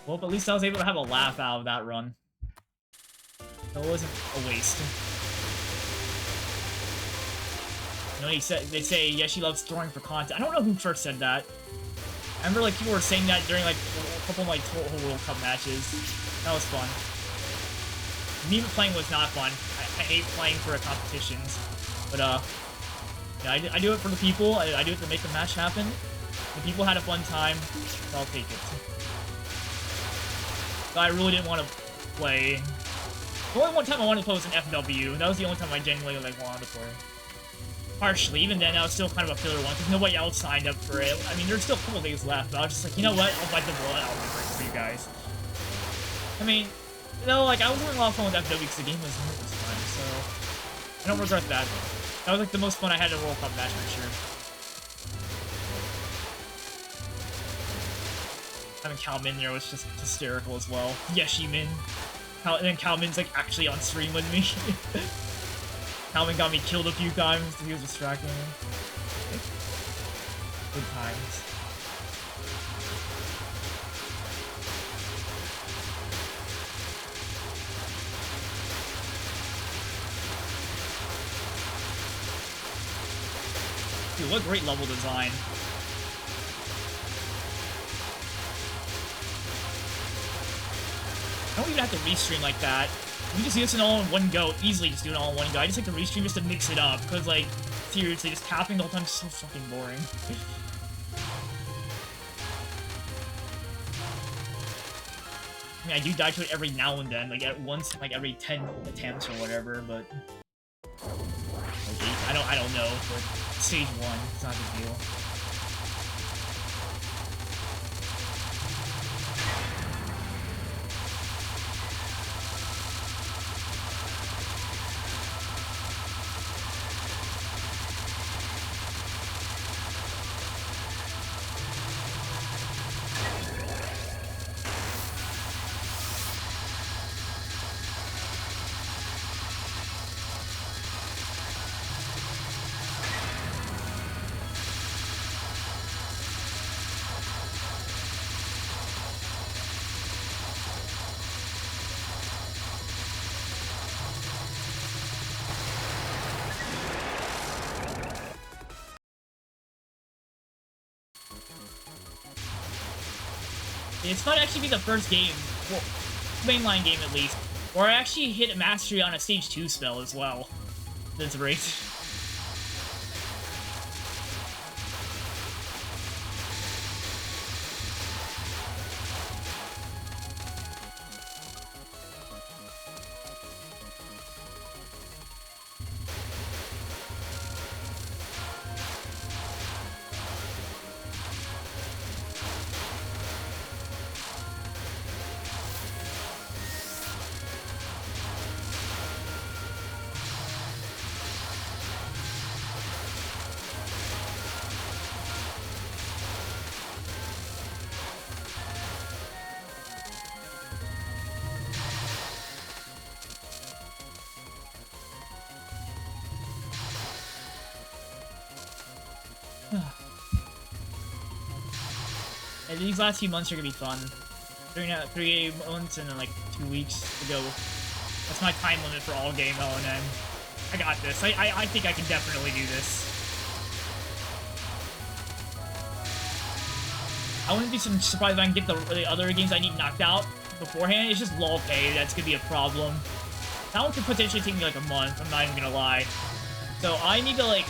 Well, at least I was able to have a laugh out of that run. So it wasn't a waste. You know, they say, yeah, she loves throwing for content. I don't know who first said that. I remember, like, people were saying that during, like, a couple of, like, Touhou World Cup matches. That was fun. Me playing was not fun. I hate playing for competitions. But, yeah, I do it for the people. I do it to make the match happen. The people had a fun time, so I'll take it. But I really didn't want to play. The only one time I wanted to play was an FW. That was the only time I genuinely, like, wanted to play. Partially, even then, that was still kind of a filler one, because nobody else signed up for it. I mean, there's still a couple days left, but I was just like, you know what? I'll bite the bullet. I'll be great for you guys. I mean, you know, like, I was having a lot of fun with FW because the game was fun, so I don't regret that. That was, like, the most fun I had in a World Cup match, for sure. Having Calmin there was just hysterical as well. Yeshimin. And then Calmin's, like, actually on stream with me. Calvin got me killed a few times because he was distracting me. Good times. Dude, what great level design. I don't even have to restream like that. You can just do this all in one go. Easily just do it all in one go. I just like to restream just to mix it up. Because, like, seriously, just tapping the whole time is so fucking boring. I mean, I do die to it every now and then. Like, at once, like, every 10 attempts or whatever, but... Like, I don't know, but stage 1, it's not a big deal. It's might actually be the first game, well, mainline game at least, where I actually hit mastery on a stage 2 spell as well. That's great. And these last few months are gonna be fun. 3 months and then like 2 weeks to go. That's my time limit for all game LNN. I got this. I think I can definitely do this. I wouldn't be surprised if I can get the other games I need knocked out beforehand. It's just lull pay that's gonna be a problem. That one could potentially take me like a month, I'm not even gonna lie. So I need to like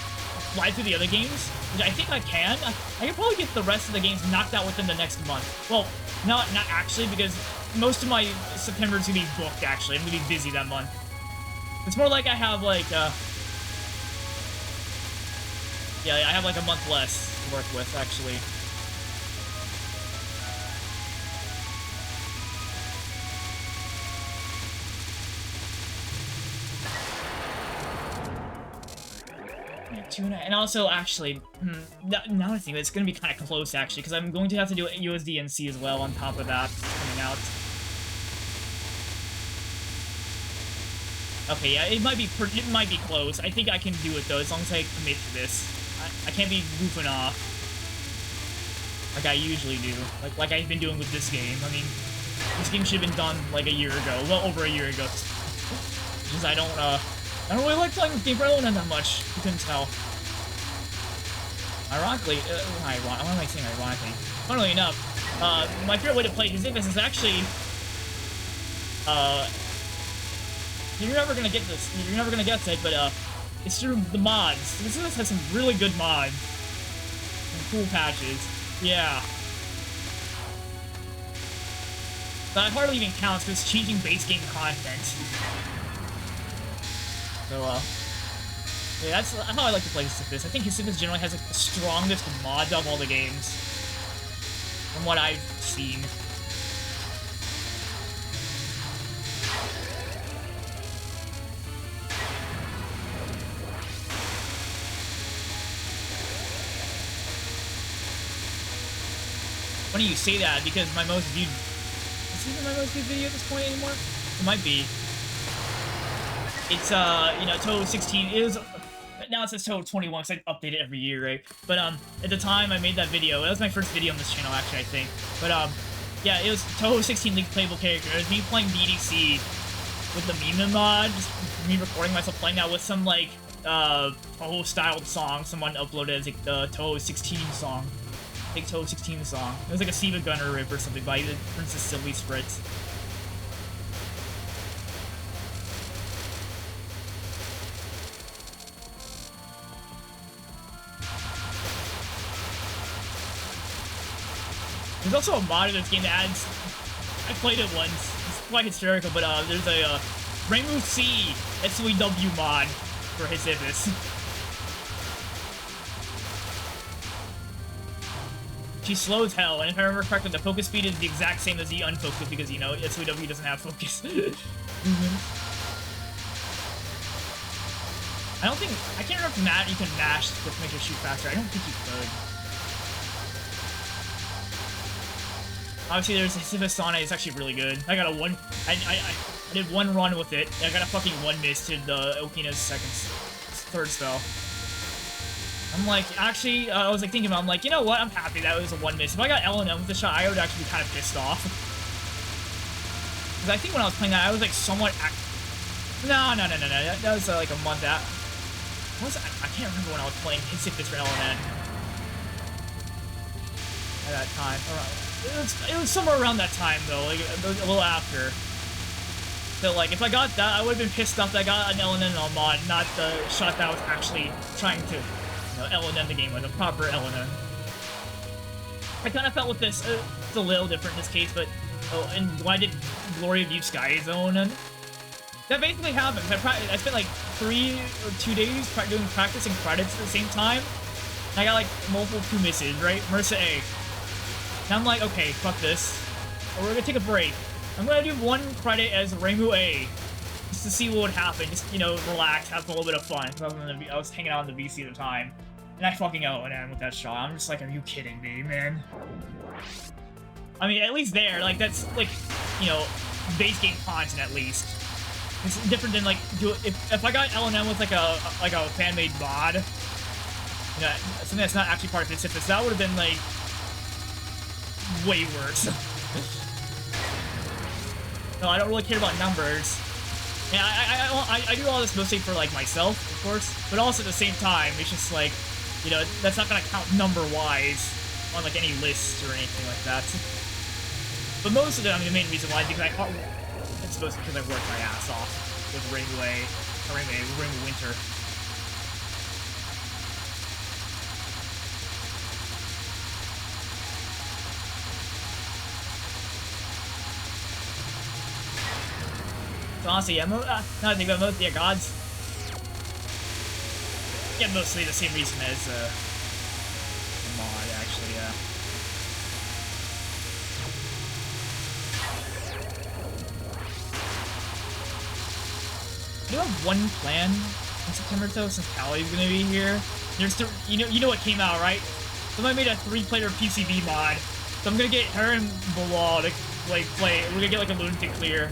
fly through the other games, which I think I can. I can probably get the rest of the games knocked out within the next month. Well, not actually, because most of my September is gonna be booked, actually. I'm gonna be busy that month. It's more like I have like, yeah, I have like a month less to work with, actually. And also, actually, now I think it's going to be kind of close, actually, because I'm going to have to do USDNC as well on top of that coming out. Okay, yeah, it might be close. I think I can do it, though, as long as I commit to this. I can't be goofing off like I usually do, like I've been doing with this game. I mean, This game should have been done like a year ago, well over a year ago. Because I don't really like playing this game for LNN that much. You couldn't tell. Ironically, why am I saying ironically? Funnily enough, my favorite way to play HSiFS is actually, you're never gonna get this. You're never gonna get it, but it's through the mods. HSiFS has some really good mods, some cool patches. Yeah. But it hardly even counts because it's changing base game content. So, yeah, that's how I like to play HSiFS. I think HSiFS generally has like, the strongest mods of all the games, from what I've seen. Funny you say that, because my most viewed... Is it even my most viewed video at this point anymore? It might be. It's, you know, Touhou 16 is... Now it says Touhou 21, because I update it every year, right? But, at the time I made that video, that was my first video on this channel, actually, I think. But, yeah, it was Touhou 16 League playable character. It was me playing BDC with the meme mod, just me recording myself playing that with some, like, Touhou-styled song someone uploaded as, like, the Touhou 16 song. Like, Touhou 16 song. It was like a Siva Gunner rip or something by the Princess Sylvie Spritz. There's also a mod in this game that adds... I played it once. It's quite hysterical, but there's a Reimu C SWW mod for HSiFS. She's slow as hell, and if I remember correctly, the focus speed is the exact same as the unfocused because, you know, SWW doesn't have focus. I don't think... I can't remember if you can mash to make her shoot faster. I don't think you could. Obviously, there's HSiFS Sonic. It's actually really good. I got a one... I did one run with it, and I got a fucking one miss to the Okina's third spell. I'm like, actually, I was like thinking about, I'm like, you know what? I'm happy that it was a one miss. If I got LNN with the shot, I would actually be kind of pissed off. Because I think when I was playing that, I was like somewhat... No. That was like a month out. I can't remember when I was playing HSiFS for LNN. At that time. It was somewhere around that time, though, like a little after. So, like, if I got that, I would have been pissed off that I got an LNN mod, not the shot that I was actually trying to, you know, LNN the game with, a proper LNN. I kind of felt with this, it's a little different in this case, but, oh, and when I did Glory of Youth Sky's LNN, that basically happened. I spent, like, 3 or 2 days doing practice and credits at the same time, and I got, like, multiple 2 misses, right? Mersa A. And I'm like, okay, fuck this. We're gonna take a break. I'm gonna do 1 credit as Reimu A, just to see what would happen. Just, you know, relax, have a little bit of fun. I was hanging out in the VC at the time, and I fucking LNN with that shot. I'm just like, are you kidding me, man? I mean, at least there, like, that's, like, you know, base game content at least. It's different than, like, if I got LNN with, like a fan-made mod, you know, something that's not actually part of HSiFS, that would have been, like, way worse. No, I don't really care about numbers. And I do all this mostly for, like, myself, of course, but also at the same time, it's just, like, you know, that's not gonna count number-wise on, like, any lists or anything like that. But most of them, I mean, the main reason why is because it's mostly because I worked my ass off with ReimuWinter. So honestly, yeah, now that I think about most, yeah, gods. Yeah, mostly the same reason as, mod, actually, yeah. I do have one plan in September, though, since Callie's gonna be here. There's you know what came out, right? Somebody made a 3-player PCB mod, so I'm gonna get her and Bilal to, like, play. We're gonna get, like, a Lunatic clear.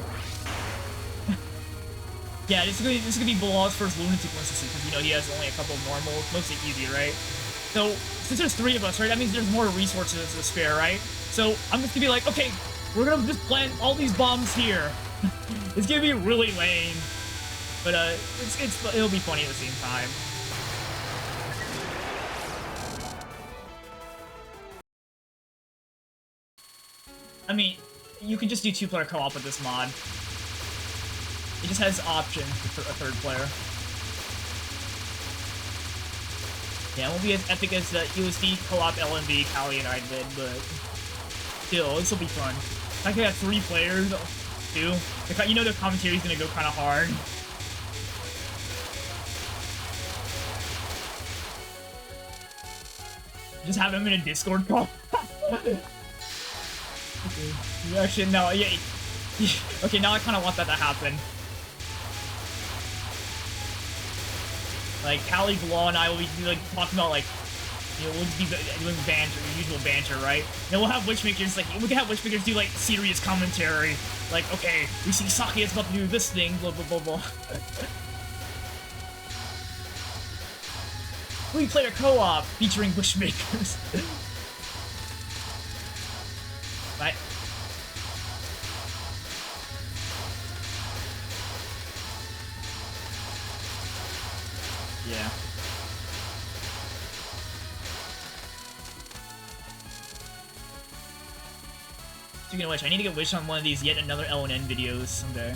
Yeah, this is gonna be Bilal's first Lunatic one to see, because, you know, he has only a couple of normals, mostly easy, right? So, since there's 3 of us, right, that means there's more resources to spare, right? So, I'm just gonna be like, okay, We're gonna just plant all these bombs here. It's gonna be really lame. But, it'll be funny at the same time. I mean, you can just do 2-player co-op with this mod. It just has options for a 3rd player. Yeah, it won't be as epic as the USD co-op LNB Callie and I did, but still, this will be fun. I could have 3 players, too. You know the commentary's gonna go kind of hard. Just have him in a Discord call. Okay. Actually, no, yeah. Okay, now I kind of want that to happen. Like, Callie, Blah, and I will be, like, talking about, like, you know, we'll just be doing banter, usual banter, right? And we'll have Witchmakers, like, we can have Witchmakers do, like, serious commentary. Like, okay, we see Saki is about to do this thing, blah, blah, blah, blah. We play a co-op featuring Witchmakers. Right? Yeah. Speaking of which, I need to get Wish on one of these yet another LNN videos someday.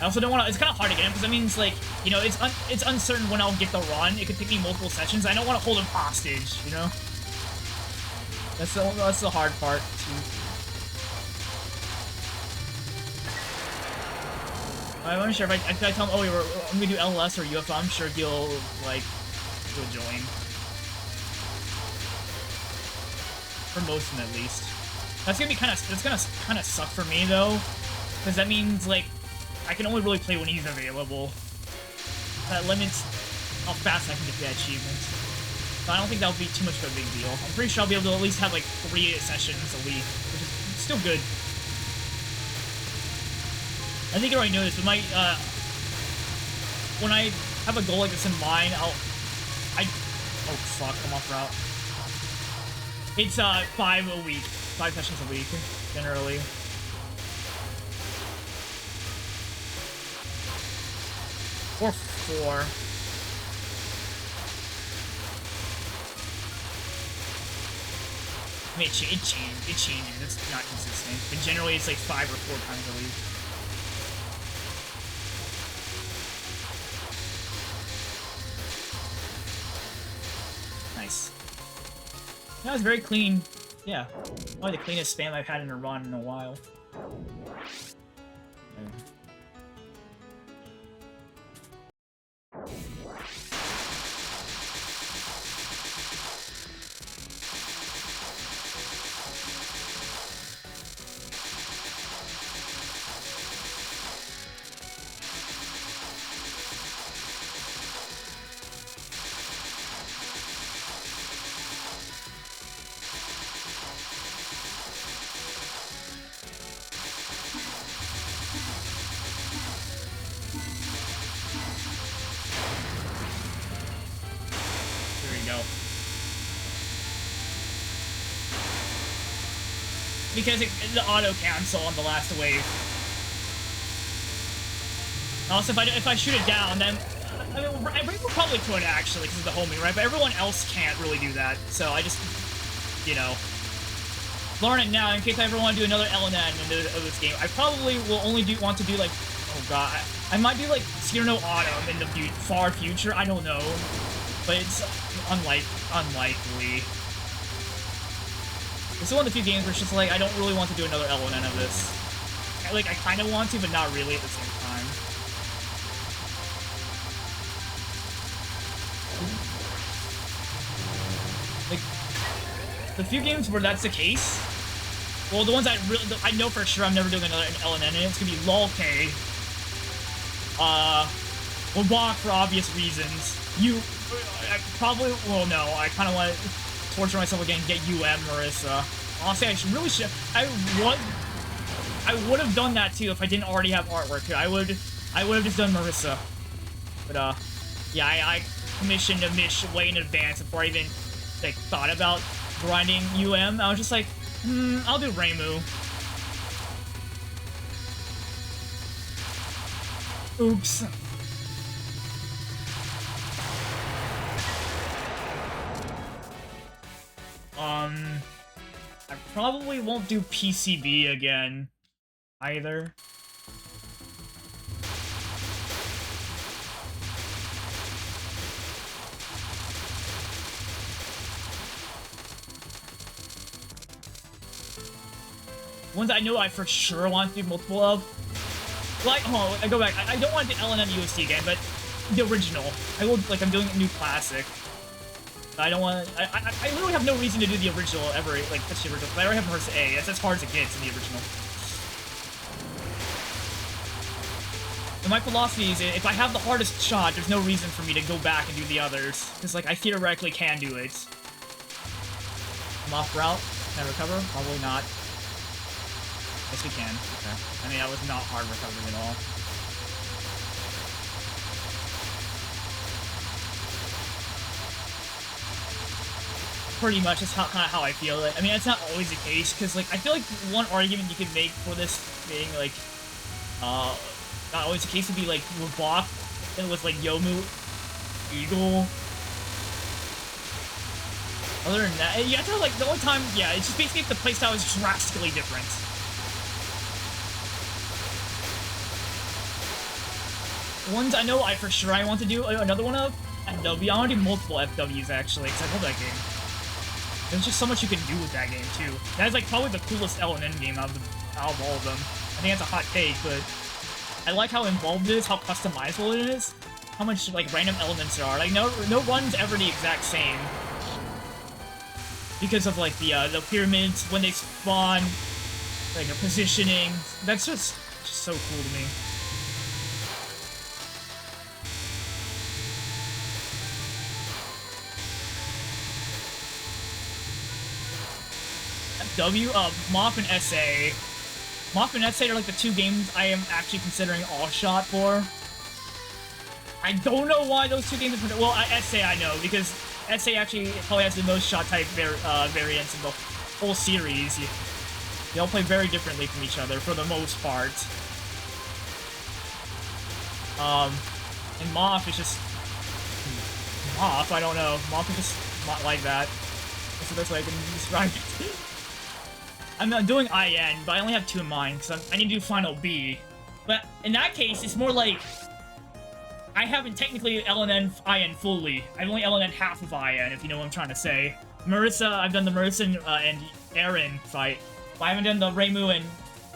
I also don't want to. It's kind of hard to get him because that means, like, you know, it's uncertain when I'll get the run. It could take me multiple sessions. I don't want to hold him hostage, you know. That's the hard part too. I'm not sure if I tell him, oh, I'm gonna do LS or UFO. I'm sure he'll join. For most of them, at least. That's gonna be kind of suck for me though, because that means, like, I can only really play when he's available. That limits how fast I can get to that achievement. So I don't think that'll be too much of a big deal. I'm pretty sure I'll be able to at least have, like, 3 sessions a week, which is still good. I think you already know this, but when I have a goal like this in mind, oh fuck, I'm off route. It's, 5 a week. 5 sessions a week, generally. Or 4. I mean, it changes. It's not consistent. But generally, it's like 5 or 4 times a week. Nice. That was very clean. Yeah. Probably the cleanest spam I've had in a run in a while. Okay. Because the auto cancel on the last wave. Also, if I shoot it down, then I mean, Reimu probably could actually because of the homing, right? But everyone else can't really do that. So I just, you know, learn it now in case I ever want to do another LNN of this game. I probably will only want to do like, oh god, I might do like Cyrano Autumn in the far future. I don't know, but it's unlikely. This is one of the few games where it's just like, I don't really want to do another LNN of this. Like, I kind of want to, but not really at the same time. Like, the few games where that's the case, well, the ones I know for sure I'm never doing another LNN, and it's gonna be LOL-K, Wabak for obvious reasons. I probably, well, no, I kind of want to torture myself again and get Marissa. Honestly, I would have done that too if I didn't already have artwork. I would have just done Marissa. But yeah, I commissioned a Mish way in advance before I even like thought about grinding I was just like, I'll do Reimu. Oops. I probably won't do PCB again, either. Ones I know I for sure want to do multiple of. Like, hold on, I go back. I don't want to do LNN USD again, but the original. I will, like, I'm doing a new classic. I don't want. I literally have no reason to do the original ever. Like, touch the original. I already have Marissa A. That's as hard as it gets in the original. And my philosophy is, if I have the hardest shot, there's no reason for me to go back and do the others, because like I theoretically can do it. I'm off route. Can I recover? Probably not. Yes, we can. Okay. I mean, that was not hard recovering at all. Pretty much, that's kind of how I feel it. I mean, it's not always the case, because, like, I feel like one argument you could make for this being, like, not always the case would be, like, Rabok with, like, Yomu, Eagle. Other than that, yeah, I feel like the only time, yeah, it's just basically if the playstyle is drastically different. Ones I know I for sure I want to do another one of, FW. I want to do multiple FWs, actually, because I love that game. There's just so much you can do with that game, too. That is, like, probably the coolest LNN game out of all of them. I think that's a hot take, but I like how involved it is, how customizable it is, how much, like, random elements there are. Like, no run's ever the exact same. Because of, like, the pyramids, when they spawn, like, their positioning. That's just so cool to me. Moth and SA. Moth and SA are like the two games I am actually considering all-shot for. I don't know why those two games are... Well, SA I know, because SA actually probably has the most shot-type variants in the whole series. They all play very differently from each other, for the most part. And Moth is just... Moth? I don't know. Moth is just not like that. That's the best way I can describe it. I'm doing IN, but I only have two in mind, because I need to do Final B. But in that case, it's more like... I haven't technically LNN IN fully. I've only LNN half of IN, if you know what I'm trying to say. Marissa, I've done the Marissa and Aaron fight. But I haven't done the Reimu and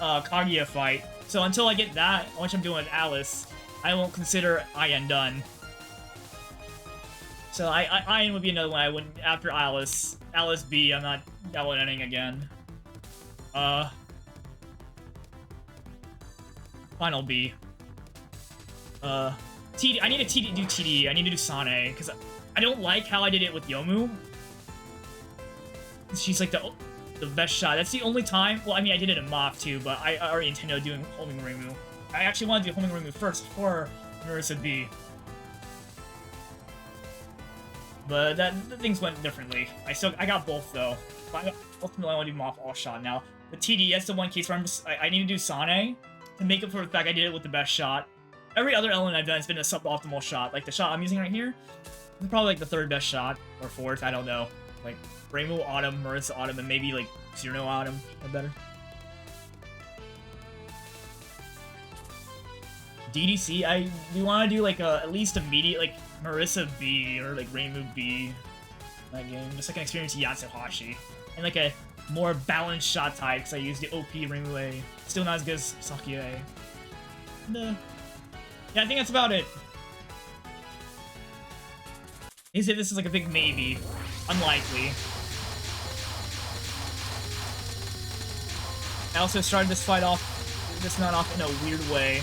Kaguya fight. So until I get that, which I'm doing with Alice, I won't consider IN done. So IN would be another one I wouldn't... After Alice. Alice B, I'm not LNNing again. Final B. TD. I need to do TD. I need to do Sane, because I don't like how I did it with Yomu. She's like the best shot. That's the only time. Well, I mean, I did it in Moth too, but I already intended doing homing Reimu. I actually want to do homing Reimu first before Marissa B. But the things went differently. I got both though. But ultimately, I want to do Moth all shot now. The TD, that's the one case where I need to do Sane to make up for the fact I did it with the best shot. Every other element I've done has been a suboptimal shot. Like the shot I'm using right here, is probably like the third best shot, or fourth, I don't know. Like Reimu Autumn, Marissa Autumn, and maybe like Zero Autumn or better. DDC, I do want to do like at least immediate like Marissa B or like Reimu B. That game, just like an experience Yatsuhashi, and like a more balanced shot type because I used the OP Reimu A. Still not as good as Sakuya A. And, yeah, I think that's about it. Is it? This is like a big maybe. Unlikely. I also started this fight off, this not off in a weird way.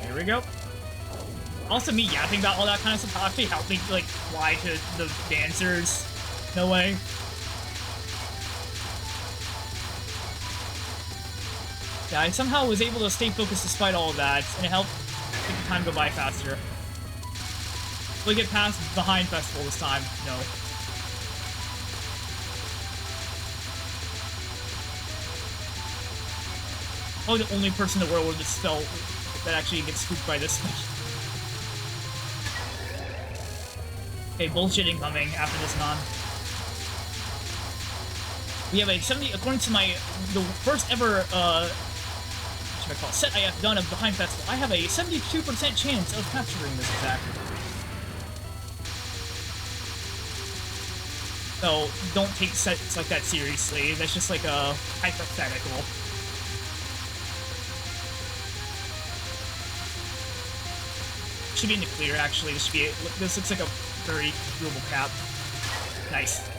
Here we go. Also, me yapping about all that kind of stuff actually helped me, like, lie to the dancers. No way. Yeah, I somehow was able to stay focused despite all of that, and it helped make the time go by faster. Will I get past behind festival this time? No. Probably the only person in the world with this spell that actually gets spooked by this spell. Okay, bullshit incoming after this non. We have a 70, according to the first ever, what should I call it, set I have done of Behind Festival, I have a 72% chance of capturing this attack. So, don't take sets like that seriously, that's just like a hypothetical. Should be in the clear, actually. This looks like a very doable cap. Nice.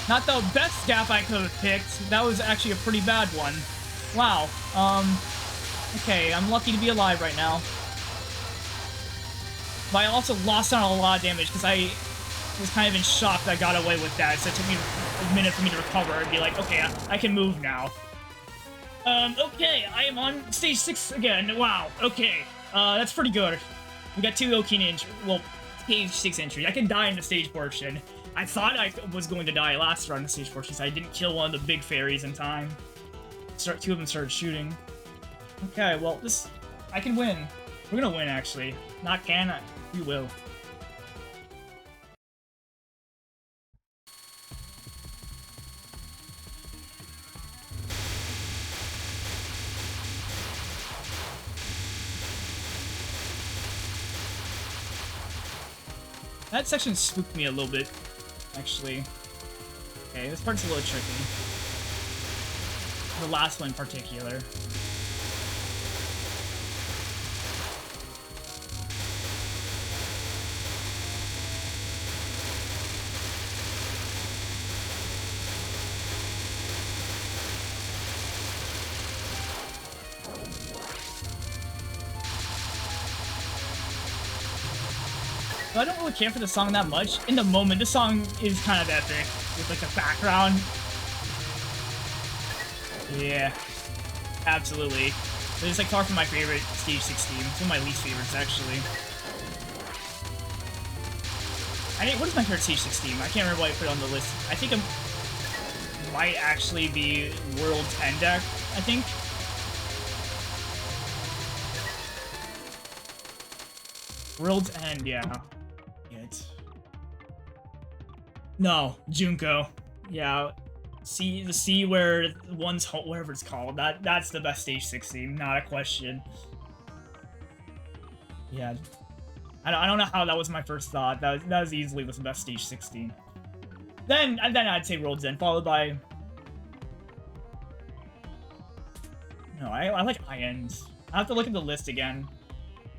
Not the best gap I could have picked. That was actually a pretty bad one. Wow. Okay, I'm lucky to be alive right now. But I also lost on a lot of damage because I was kind of in shock that I got away with that, so it took me a minute for me to recover and be like, okay, I can move now. Okay, I am on stage 6 again. Wow, okay. That's pretty good. We got 2 Okin injuries. Well, stage 6 injuries. I can die in the stage portion. I thought I was going to die last round in the stage portion, so I didn't kill one of the big fairies in time. 2 of them started shooting. Okay, well, I can win. We're gonna win, actually. Not can I? We will. That section spooked me a little bit, actually. Okay, this part's a little tricky. The last one in particular. I don't really care for the song that much. In the moment, the song is kind of epic with like a background. Yeah, absolutely. It's like far from my favorite stage 16. It's one of my least favorites, actually. What is my favorite stage 16? I can't remember what I put on the list. I think it might actually be World's End deck, I think. World's End, yeah. No, Junko. Yeah. The sea where one's home, whatever it's called. That's the best stage 16, not a question. Yeah. I don't know how that was my first thought. That was easily the best stage 16. Then I'd say World's End, followed by... No, I like Ions. I have to look at the list again.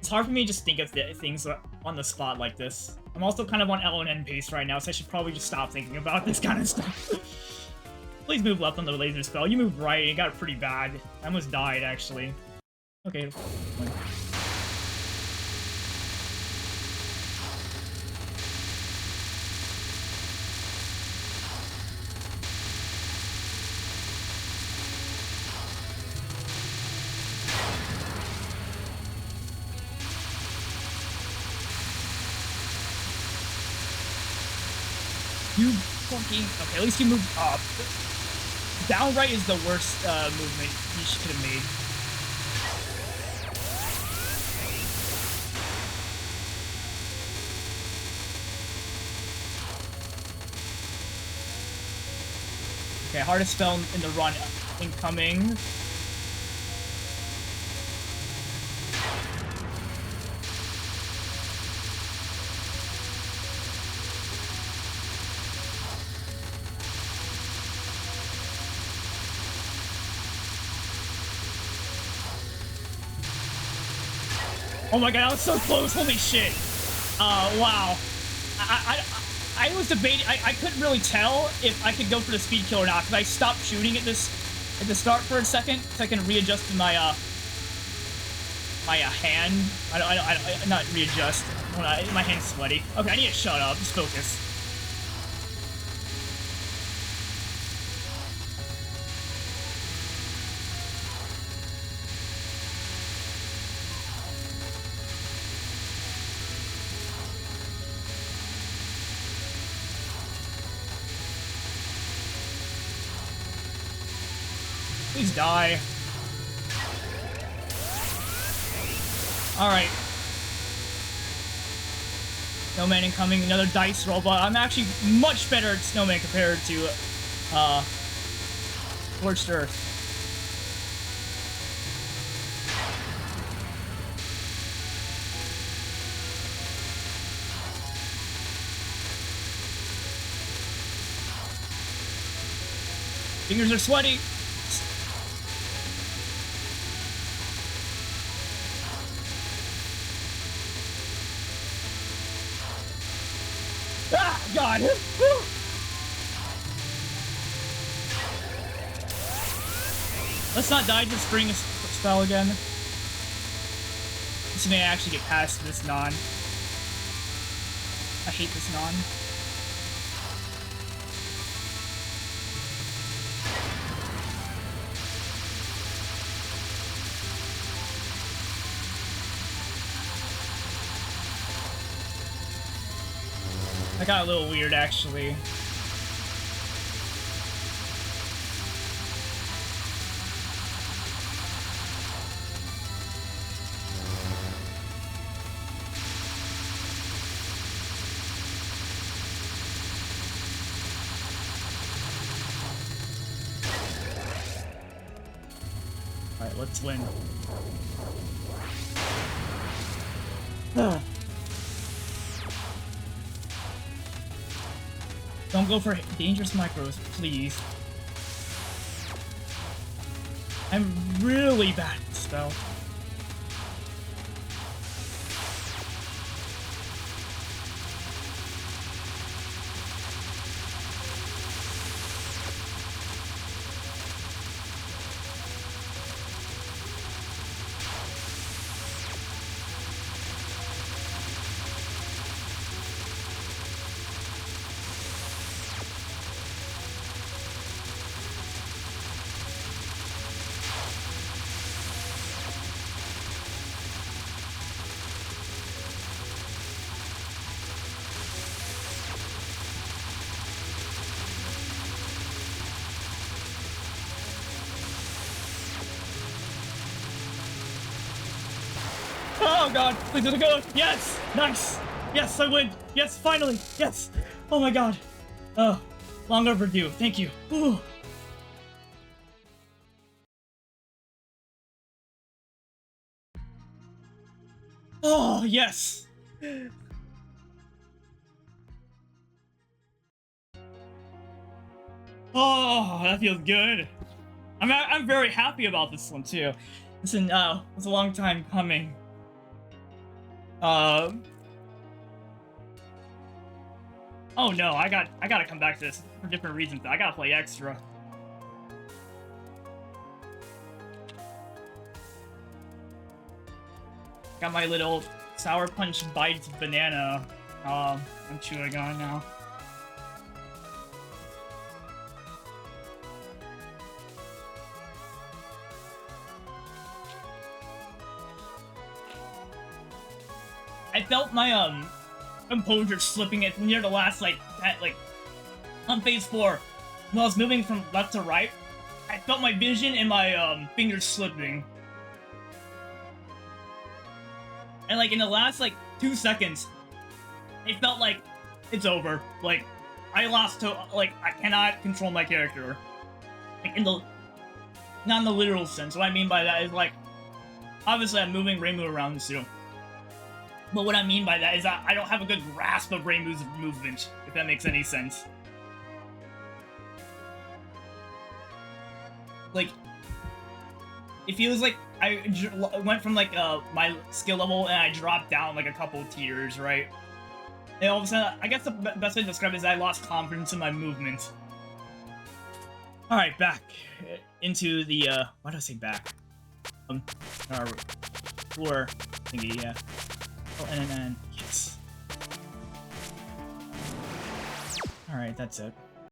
It's hard for me to just think of things on the spot like this. I'm also kind of on LNNN pace right now, so I should probably just stop thinking about this kind of stuff. Please move left on the laser spell. You moved right, and it got pretty bad. I almost died, actually. Okay. You fucking... Okay, at least you moved up. Down right is the worst movement you could have made. Okay, hardest spell in the run incoming. Oh my god, that was so close, holy shit. Wow. I was debating, I couldn't really tell if I could go for the speed kill or not, because I stopped shooting at the start for a second, so I can readjust my, my hand. Not readjust. My hand's sweaty. Okay, I need to shut up. Just focus. Please die. Alright. Snowman incoming, another dice roll, but I'm actually much better at Snowman compared to, Scorched Earth. Fingers are sweaty. Ah, God! Woo. Let's not die to spring spell again. This may actually get past this non. I hate this non. That got a little weird, actually. Alright, let's win. Don't go for dangerous micros, please. I'm really bad at this spell. Oh god, please let it go. Yes! Nice! Yes, I win! Yes, finally! Yes! Oh my god. Oh, long overdue. Thank you. Ooh. Oh, yes! Oh, that feels good. I'm very happy about this one too. Listen, it's a long time coming. Oh no, I gotta come back to this for different reasons. I gotta play extra. Got my little Sour Punch Bites banana. I'm chewing on now. I felt my composure slipping at near the last on phase 4 when I was moving from left to right. I felt my vision and my fingers slipping, and in the last 2 seconds, it felt like it's over. I lost to I cannot control my character. Not in the literal sense. What I mean by that is obviously I'm moving Reimu around soon. But what I mean by that is that I don't have a good grasp of Reimu's movement, if that makes any sense. It feels like I went from my skill level and I dropped down a couple tiers, right? And all of a sudden, I guess the best way to describe it is I lost confidence in my movement. Alright, back into the, why did I say back? Our floor thingy, yeah. LNNN. Yes. Alright, that's it.